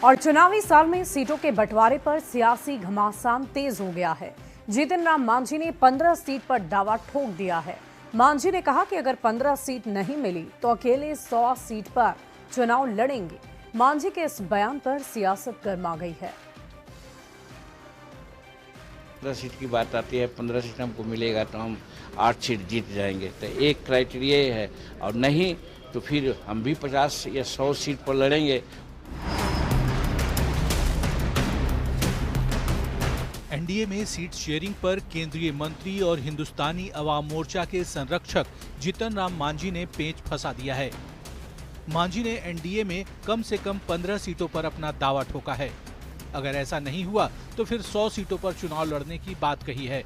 और चुनावी साल में सीटों के बंटवारे पर सियासी घमासान तेज हो गया है। जीतन राम मांझी ने 15 सीट पर दावा ठोक दिया है। मांझी ने कहा कि अगर 15 सीट नहीं मिली तो अकेले 100 सीट पर चुनाव लड़ेंगे। मांझी के इस बयान पर सियासत गर्मा गई है। 15 सीट की बात आती है, 15 सीट हमको मिलेगा तो हम 8 सीट जीत जाएंगे, तो एक क्राइटेरिया ये है, और नहीं तो फिर हम भी 50 या 100 सीट पर लड़ेंगे। एनडीए में सीट शेयरिंग पर केंद्रीय मंत्री और हिंदुस्तानी अवाम मोर्चा के संरक्षक जीतन राम मांझी ने पेंच फंसा दिया है। मांझी ने एनडीए में कम से कम 15 सीटों पर अपना दावा ठोका है। अगर ऐसा नहीं हुआ तो फिर 100 सीटों पर चुनाव लड़ने की बात कही है।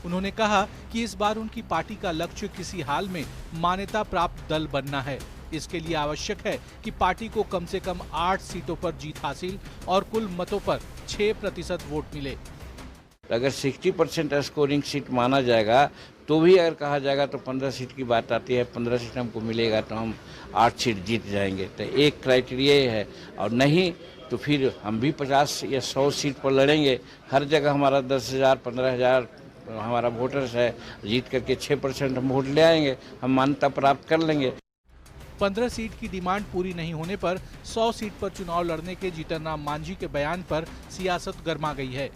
उन्होंने कहा कि इस बार उनकी पार्टी का लक्ष्य किसी हाल में मान्यता प्राप्त दल बनना है। इसके लिए आवश्यक है कि पार्टी को कम से कम 8 सीटों पर जीत हासिल और कुल मतों पर 6% वोट मिले। अगर 60% स्कोरिंग सीट माना जाएगा तो भी अगर कहा जाएगा तो 15 सीट की बात आती है, 15 सीट हमको मिलेगा तो हम 8 सीट जीत जाएंगे, तो एक क्राइटेरिया ये है, और नहीं तो फिर हम भी 50 या 100 सीट पर लड़ेंगे। हर जगह हमारा 10,000 15,000 हमारा वोटर्स है, जीत करके 6% हम वोट ले आएंगे, हम मान्यता प्राप्त कर लेंगे। 15 सीट की डिमांड पूरी नहीं होने पर 100 सीट पर चुनाव लड़ने के जीतन राम मांझी के बयान पर सियासत गर्मा गई है।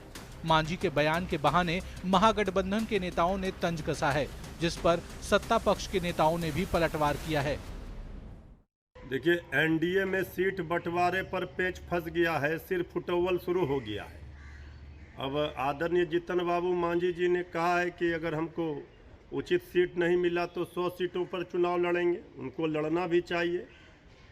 मांझी के बयान के बहाने महागठबंधन के नेताओं ने तंज कसा है, जिस पर सत्ता पक्ष के नेताओं ने भी पलटवार किया है। देखिए, एनडीए में सीट बंटवारे पर पेच फंस गया है, सिर्फ फुटबॉल शुरू हो गया है। अब आदरणीय जीतन बाबू मांझी जी ने कहा है कि अगर हमको उचित सीट नहीं मिला तो 100 सीटों पर चुनाव लड़ेंगे। उनको लड़ना भी चाहिए,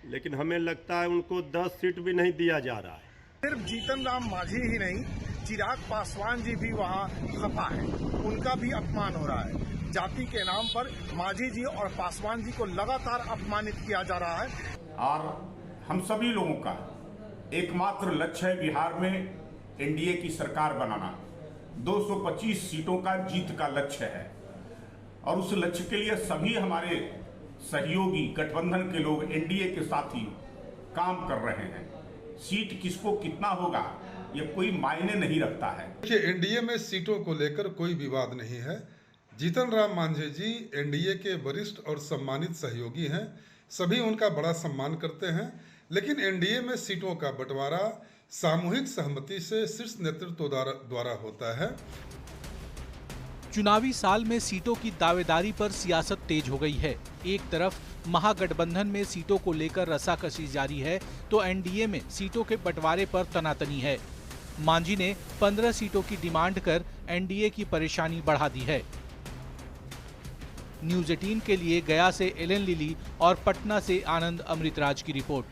लेकिन हमें लगता है उनको 10 सीट भी नहीं दिया जा रहा है। सिर्फ जीतन राम मांझी ही नहीं, चिराग पासवान जी भी वहाँ खफा है, उनका भी अपमान हो रहा है। जाति के नाम पर मांझी जी और पासवान जी को लगातार अपमानित किया जा रहा है। और हम सभी लोगों का एकमात्र लक्ष्य है बिहार में एनडीए की सरकार बनाना। 225 सीटों का जीत का लक्ष्य है, और उस लक्ष्य के लिए सभी हमारे सहयोगी गठबंधन के लोग, एनडीए के साथी काम कर रहे हैं। सीट किसको कितना होगा ये कोई मायने नहीं रखता है। देखिए, एनडीए में सीटों को लेकर कोई विवाद नहीं है। जीतन राम मांझी जी एनडीए के वरिष्ठ और सम्मानित सहयोगी हैं, सभी उनका बड़ा सम्मान करते हैं, लेकिन एनडीए में सीटों का बंटवारा सामूहिक सहमति से शीर्ष नेतृत्व द्वारा होता है। चुनावी साल में सीटों की दावेदारी पर सियासत तेज हो गई है। एक तरफ महागठबंधन में सीटों को लेकर रसाकसी जारी है, तो एनडीए में सीटों के बंटवारे पर तनातनी है। मांझी ने 15 सीटों की डिमांड कर एनडीए की परेशानी बढ़ा दी है। न्यूज़ 18 के लिए गया से एलन लिली और पटना से आनंद अमृतराज की रिपोर्ट।